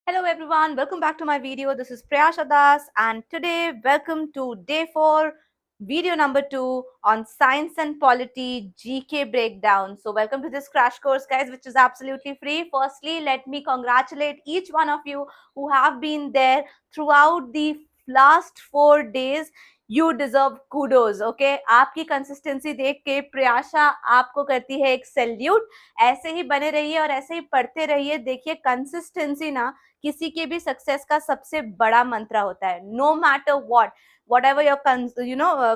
Hello everyone, welcome back to my video. This is Priyasha Das and today welcome to day 4, video number 2 on Science and Polity GK breakdown. So welcome to this crash course guys, which is absolutely free. Firstly, let me congratulate each one of you who have been there throughout the last 4 days. You deserve kudos, okay? आपकी consistency देख के प्रियाशा आपको करती है एक salute. ऐसे ही बने रहिए और ऐसे ही पढ़ते रहिए. देखिए कंसिस्टेंसी ना किसी के भी सक्सेस का सबसे बड़ा मंत्र होता है. No matter what, whatever your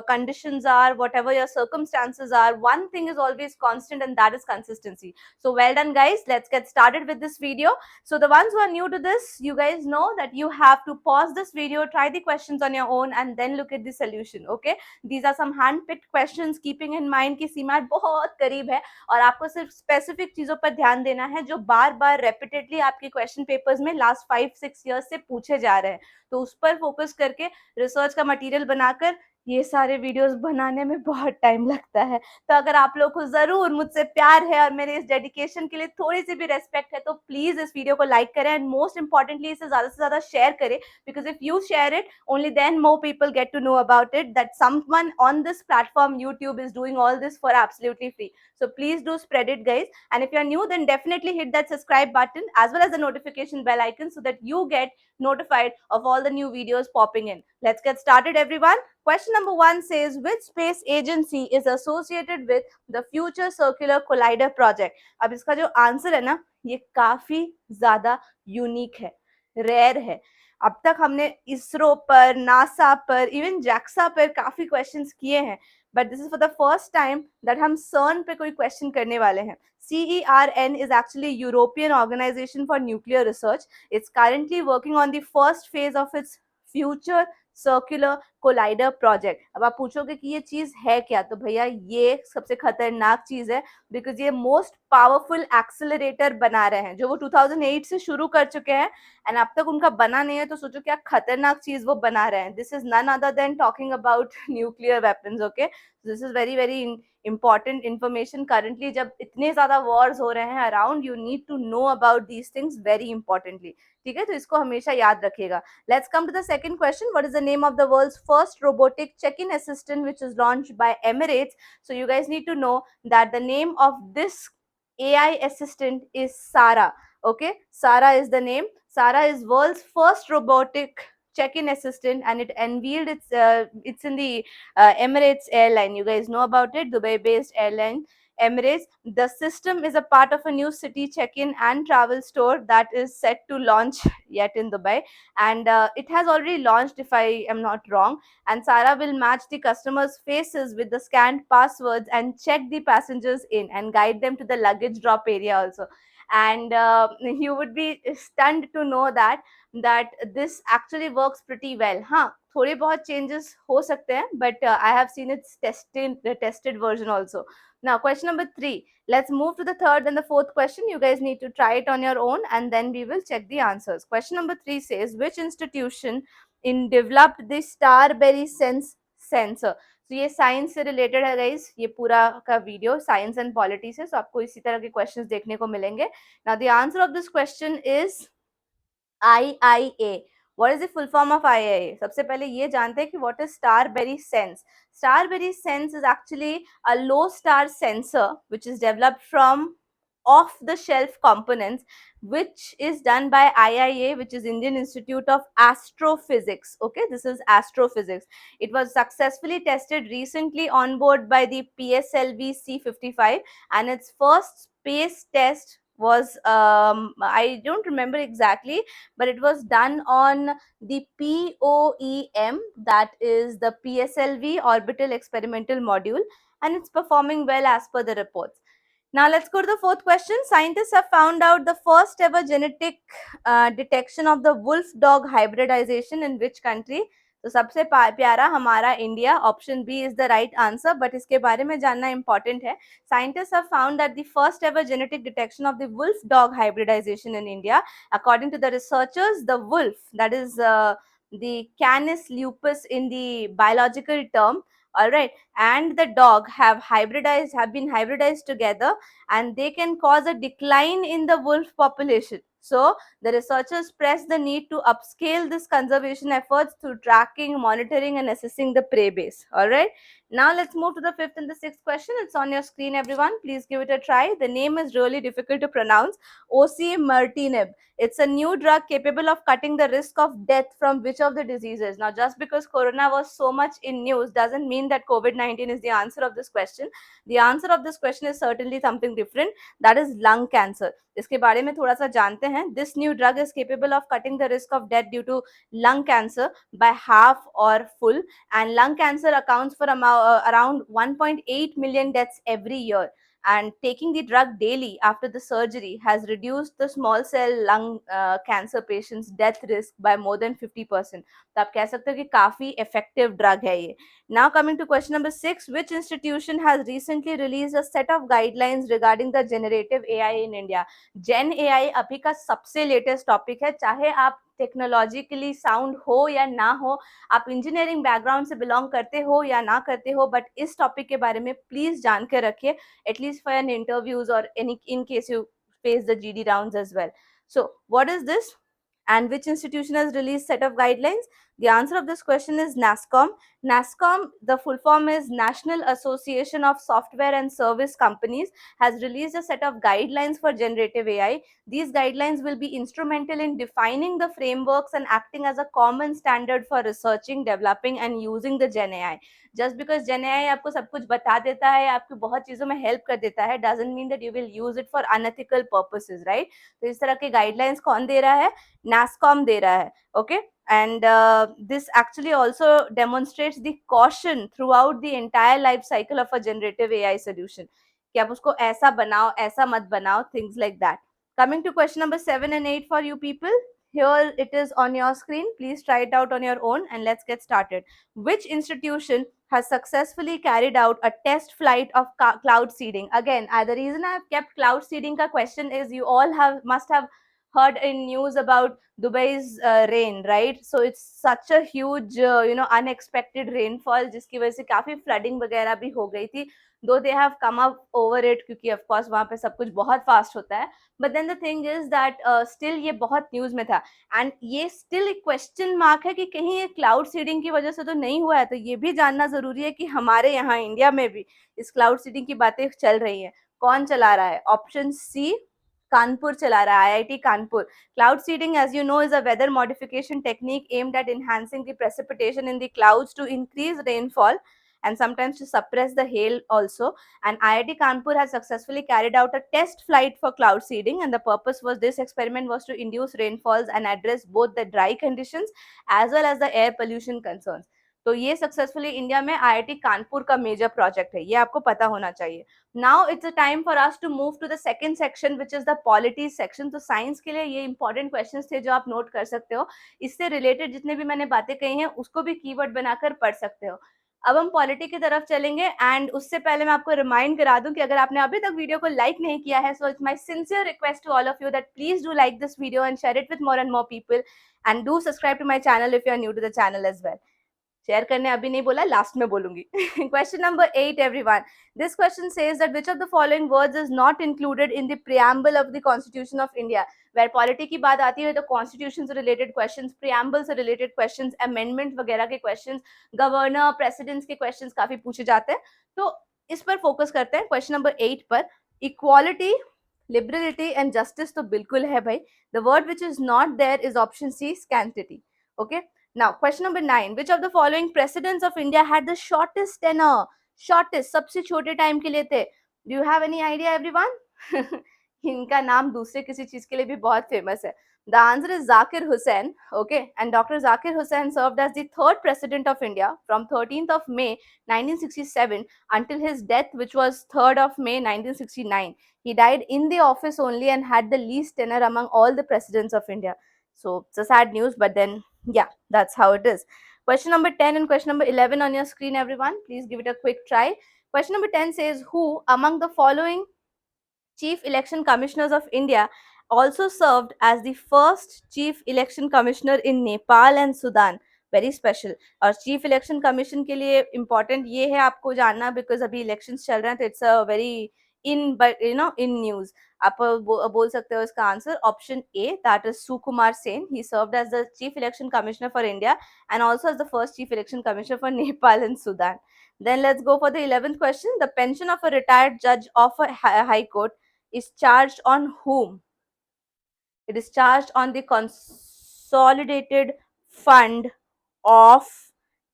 conditions are, whatever your circumstances are, one thing is always constant and that is consistency. So well done guys, let's get started with this video. So the ones who are new to this, you guys know that you have to pause this video, try the questions on your own and then look at the solution. Okay, these are some hand picked questions, keeping in mind कि सीमाट बहुत करीब है और आपको सिर्फ specific चीजों पर ध्यान देना है जो बार बार रेपिटेडली आपके क्वेश्चन पेपर्स में लास्ट 5-6 ईयर्स से पूछे जा रहे हैं. तो उस पर फोकस करके रिसर्च का मटेरियल बनाकर ये सारे वीडियोस बनाने में बहुत टाइम लगता है. तो अगर आप लोग को जरूर मुझसे प्यार है और मेरे इस डेडिकेशन के लिए थोड़ी सी भी रेस्पेक्ट है तो प्लीज इस वीडियो को लाइक करें एंड मोस्ट इंपॉर्टेंटली इसे ज्यादा से ज्यादा शेयर करें, because if you share it only then more people get to know about it, that someone on this platform YouTube is doing all this for absolutely free. So please do spread it guys, and if you are new then definitely hit that subscribe button as well as the notification bell icon so that you get notified of all the new videos popping in. Let's get started everyone. Question number 1 says, which space agency is associated with the Future Circular Collider project? अब इसका जो answer है ना, ये काफी ज्यादा unique है, rare है. अब तक हमने इसरो पर, नासा पर, इवन जैक्सा पर काफी क्वेश्चंस किए हैं, but this is for the first time that हम सर्न पे कोई क्वेश्चन करने वाले हैं. CERN is actually European Organization for Nuclear Research. It's currently working on the first phase of its Future Circular Collider project. अब आप पूछोगे कि ये चीज है क्या, तो भैया ये सबसे खतरनाक चीज है, बिकॉज ये मोस्ट पावरफुल एक्सेलरेटर बना रहे हैं जो वो 2008 से शुरू कर चुके हैं एंड अब तक उनका बना नहीं है. तो सोचो क्या खतरनाक चीज वो बना रहे हैं. This is none other than talking about nuclear weapons. Okay, this is very very important information. Currently जब इतने ज्यादा वॉर्स हो रहे हैं around, you need to know about these things very importantly. ठीक है, तो इसको हमेशा याद रखिएगा. Let's come to the second question. What is the name of the world's first robotic check in assistant which is launched by Emirates? So you guys need to know that the name of this AI assistant is Sara. Okay, Sara is the name. Sara is world's first robotic check-in assistant and it unveiled it's in the Emirates airline. You guys know about it, Dubai based airline Emirates. The system is a part of a new city check-in and travel store that is set to launch yet in Dubai, and it has already launched if I am not wrong. And Sara will match the customers' faces with the scanned passwords and check the passengers in and guide them to the luggage drop area also. And you would be stunned to know that this actually works pretty well. हाँ, थोड़े बहुत changes हो सकते हैं, but I have seen its tested version also. Now, question number 3. Let's move to the third and the fourth question. You guys need to try it on your own and then we will check the answers. Question number 3 says, which institution developed the Starberry Sense sensor? तो ये science से related है guys, ये पूरा का video science and polity से, तो आपको इसी तरह के क्वेश्चंस देखने को मिलेंगे. Now the answer of this question is IIA. What is the full form of IIA? सबसे पहले ये जानते हैं कि what is Starberry Sense. Starberry Sense is actually a low star sensor which is developed from off the shelf components, which is done by IIA, which is Indian Institute of Astrophysics. Okay, this is astrophysics. It was successfully tested recently on board by the PSLV C55 and its first space test was I don't remember exactly, but it was done on the POEM, that is the PSLV Orbital Experimental Module, and it's performing well as per the reports. Now let's go to the fourth question. Scientists have found out the first ever genetic detection of the wolf dog hybridization in which country? तो सबसे प्यारा हमारा India. Option B is the right answer, but इसके बारे में जानना important है. Scientists have found that the first ever genetic detection of the wolf dog hybridization in India. According to the researchers, the wolf, that is the Canis lupus in the biological term, all right, and the dog have been hybridized together, and they can cause a decline in the wolf population. So the researchers pressed the need to upscale this conservation efforts through tracking, monitoring, and assessing the prey base. All right. Now let's move to the fifth and the sixth question. It's on your screen, everyone. Please give it a try. The name is really difficult to pronounce. Osimertinib. It's a new drug capable of cutting the risk of death from which of the diseases? Now, just because corona was so much in news doesn't mean that COVID-19 is the answer of this question. The answer of this question is certainly something different. That is lung cancer. इसके बारे में थोड़ा सा जानते हैं. This new drug is capable of cutting the risk of death due to lung cancer by half or full, and lung cancer accounts for around 1.8 million deaths every year, and taking the drug daily after the surgery has reduced the small cell lung cancer patients death risk by more than 50%. तो आप कह सकते हो कि काफी effective drug है ये. Now coming to question number 6, which institution has recently released a set of guidelines regarding the generative AI in India? Gen AI अभी का सबसे latest topic है. चाहे आप टेक्नोलॉजिकली साउंड हो या ना हो, आप इंजीनियरिंग बैकग्राउंड से बिलोंग करते हो या ना करते हो, बट इस टॉपिक के बारे में प्लीज जान के रखिए, एटलीस्ट फॉर एन इंटरव्यूज और any in case you face the GD rounds as well. So what is this and which institution has released set of guidelines? The answer of this question is NASSCOM. NASSCOM, the full form is National Association of Software and Service Companies, has released a set of guidelines for generative AI. These guidelines will be instrumental in defining the frameworks and acting as a common standard for researching, developing and using the Gen AI. Just because Gen AI आपको सब कुछ बता देता है, आपको बहुत चीजों में हेल्प कर देता है, doesn't mean that you will use it for unethical purposes, right? तो इस तरह के guidelines कौन दे रहा है? NASSCOM दे रहा है, okay? And this actually also demonstrates the caution throughout the entire life cycle of a generative AI solution. कि आप उसको ऐसा बनाओ, ऐसा मत बनाओ, things like that. Coming to question number 7 and 8 for you people. Here it is on your screen. Please try it out on your own and let's get started. Which institution has successfully carried out a test flight of cloud seeding? Again, the reason I have kept cloud seeding ka question is you all must have heard in news about Dubai's rain, right? So it's such a huge, unexpected rainfall, जिसकी वजह से काफी flooding वगैरह भी हो गई थी. Though they have come up over it, क्योंकि of course वहाँ पे सब कुछ बहुत fast होता है. But then the thing is that still ये बहुत news में था. And ये still एक question mark है कि कहीं ये cloud seeding की वजह से तो नहीं हुआ है. तो ये भी जानना जरूरी है कि हमारे यहाँ इंडिया में भी इस cloud seeding की बातें चल रही हैं. कौन चला रहा है? Option C, कानपुर चला रहा है, IIT Kanpur. Cloud seeding, as you know, is a weather modification technique aimed at enhancing the precipitation in the clouds to increase rainfall and sometimes to suppress the hail also. And IIT Kanpur has successfully carried out a test flight for cloud seeding, and the purpose was this experiment was to induce rainfalls and address both the dry conditions as well as the air pollution concerns. तो ये successfully India में IIT Kanpur का major project है, ये आपको पता होना चाहिए. Now it's a time for us to move to the second section which is the polity section. तो साइंस के लिए ये इंपॉर्टेंट क्वेश्चंस थे जो आप नोट कर सकते हो. इससे रिलेटेड जितने भी मैंने बातें कही हैं उसको भी कीवर्ड बनाकर पढ़ सकते हो. अब हम पॉलिटी की तरफ चलेंगे एंड उससे पहले मैं आपको रिमाइंड करा दूं कि अगर आपने अभी तक वीडियो को लाइक नहीं किया है, so it's my sincere request to all of you that please do like this video and share it with more and more people and do subscribe to my channel if you are new to the channel as well. Share करने अभी नहीं बोला, last में बोलूंगी. Question number 8 everyone. This question says that which of the following words is not included in the preamble of the constitution of India. Where polity की बात आती है तो कॉन्स्टिट्यूशन से रिलेटेड क्वेश्चंस, प्रीएम्बल से रिलेटेड क्वेश्चंस, अमेंडमेंट वगैरह के questions, governor presidents के क्वेश्चंस काफी पूछे जाते हैं. तो इस पर फोकस करते हैं क्वेश्चन नंबर 8 पर. इक्वालिटी, लिबरलिटी एंड जस्टिस तो बिल्कुल है भाई. The word which is not there is option C, scantity. Okay. Now, question number 9. Which of the following presidents of India had the shortest tenure? Shortest, सबसे छोटे time के लिए थे. Do you have any idea, everyone? इनका नाम दूसरे किसी चीज के लिए भी बहुत फेमस है. The answer is Zakir Hussain. Okay, and Dr. Zakir Hussain served as the third president of India from 13th of May 1967 until his death, which was 3rd of May 1969. He died in the office only and had the least tenure among all the presidents of India. So it's a sad news, but then yeah, that's how it is. Question number 10 and question number 11 on your screen, everyone. Please give it a quick try. Question number 10 says, who among the following Chief Election Commissioners of India also served as the first Chief Election Commissioner in Nepal and Sudan? Very special. और Chief Election Commission के लिए important ये है आपको जानना, because अभी elections चल रहे हैं, तो it's a very in, but in news. आप बोल सकते हो इसका answer option A, that is Sukumar Sen. He served as the chief election commissioner for India and also as the first chief election commissioner for Nepal and Sudan. Then let's go for the 11th question. The pension of a retired judge of a high court is charged on whom? It is charged on the consolidated fund of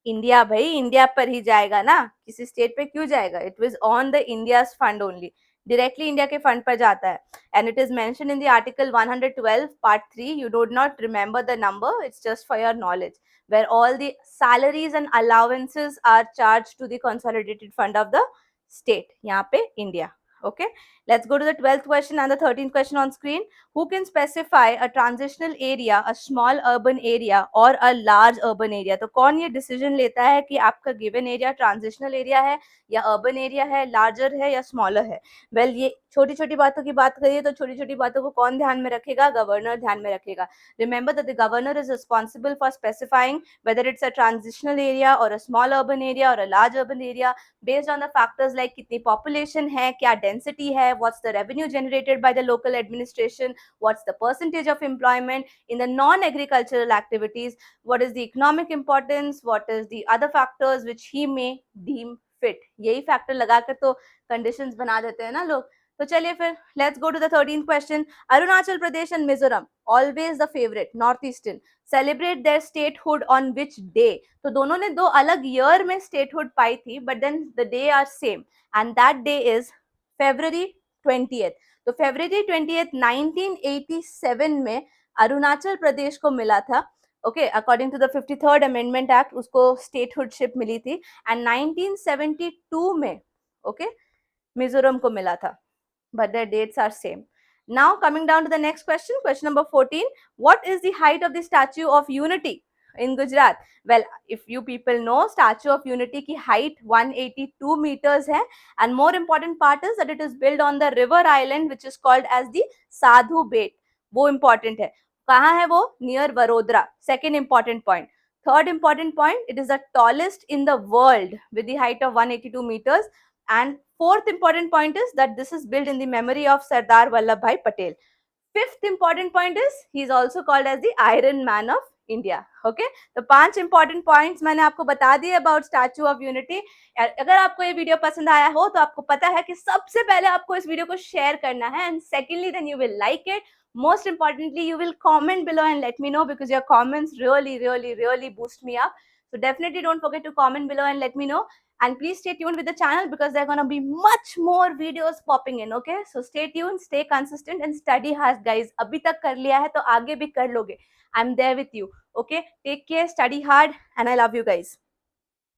India. भाई India पर ही जाएगा ना, किसी state पे क्यों जाएगा? It was on the India's fund only, directly India के fund पर जाता है. And it is mention in the article 112 part 3. You don't not remember the number, it's just for your knowledge, where all the salaries and allowances are charged to the consolidated fund of the state. यहाँ पे India. Okay, let's go to the 12th question and the 13th question on screen. Who can specify a transitional area, a small urban area or a large urban area? तो कौन ये decision लेता है कि आपका given area transitional area है या urban area है, larger है या smaller है? Well, ये छोटी छोटी बातों की बात करिए तो छोटी छोटी बातों को कौन ध्यान में रखेगा? गवर्नर ध्यान में रखेगा. Remember that the governor is responsible for specifying whether it's a transitional area or a small urban area or a large urban area based on the factors like कितनी population है, क्या density है, what's the revenue generated by the local administration, what's the percentage of employment in the non-agricultural activities, what is the economic importance, what is the other factors which he may deem fit. यही factor लगाकर तो conditions बना देते हैं ना लोग. तो चलिए फिर let's go to the 13th question. Arunachal Pradesh and Mizoram, always the favorite, northeastern, celebrate their statehood on which day? तो दोनों ने दो अलग ईयर में स्टेटहुड पाई थी, but then the day are same and that day is February 20th. तो February 20th 1987 में अरुणाचल प्रदेश को मिला था. Okay, according to the 53rd amendment act उसको स्टेटहुडशिप मिली थी. एंड 1972 में ओके मिजोरम को मिला था, but their dates are same. Now coming down to the next question, question number 14. What is the height of the Statue of Unity in Gujarat? Well, if you people know, Statue of Unity की height 182 meters है, and more important part is that it is built on the river island which is called as the Sadhu Bet. वो important है. कहाँ है वो? Near Vadodara. Second important point. Third important point, it is the tallest in the world with the height of 182 meters. And fourth important point is that this is built in the memory of Sardar Vallabhbhai Patel. Fifth important point is he is also called as the Iron Man of India. Okay, तो 5 important points मैंने आपको बता दिए about statue of unity. अगर आपको ये video पसंद आया हो तो आपको पता है कि सबसे पहले आपको इस वीडियो को शेयर करना है, and secondly then you will like it. Most importantly, you will comment below and let me know, because your comments really boost me up. So definitely don't forget to comment below and let me know. And please stay tuned with the channel because there are going to be much more videos popping in. Okay, so stay tuned, stay consistent and study hard guys. अभी तक कर लिया है तो आगे भी कर लोगे. I'm there with you. Okay, take care, study hard, and I love you guys.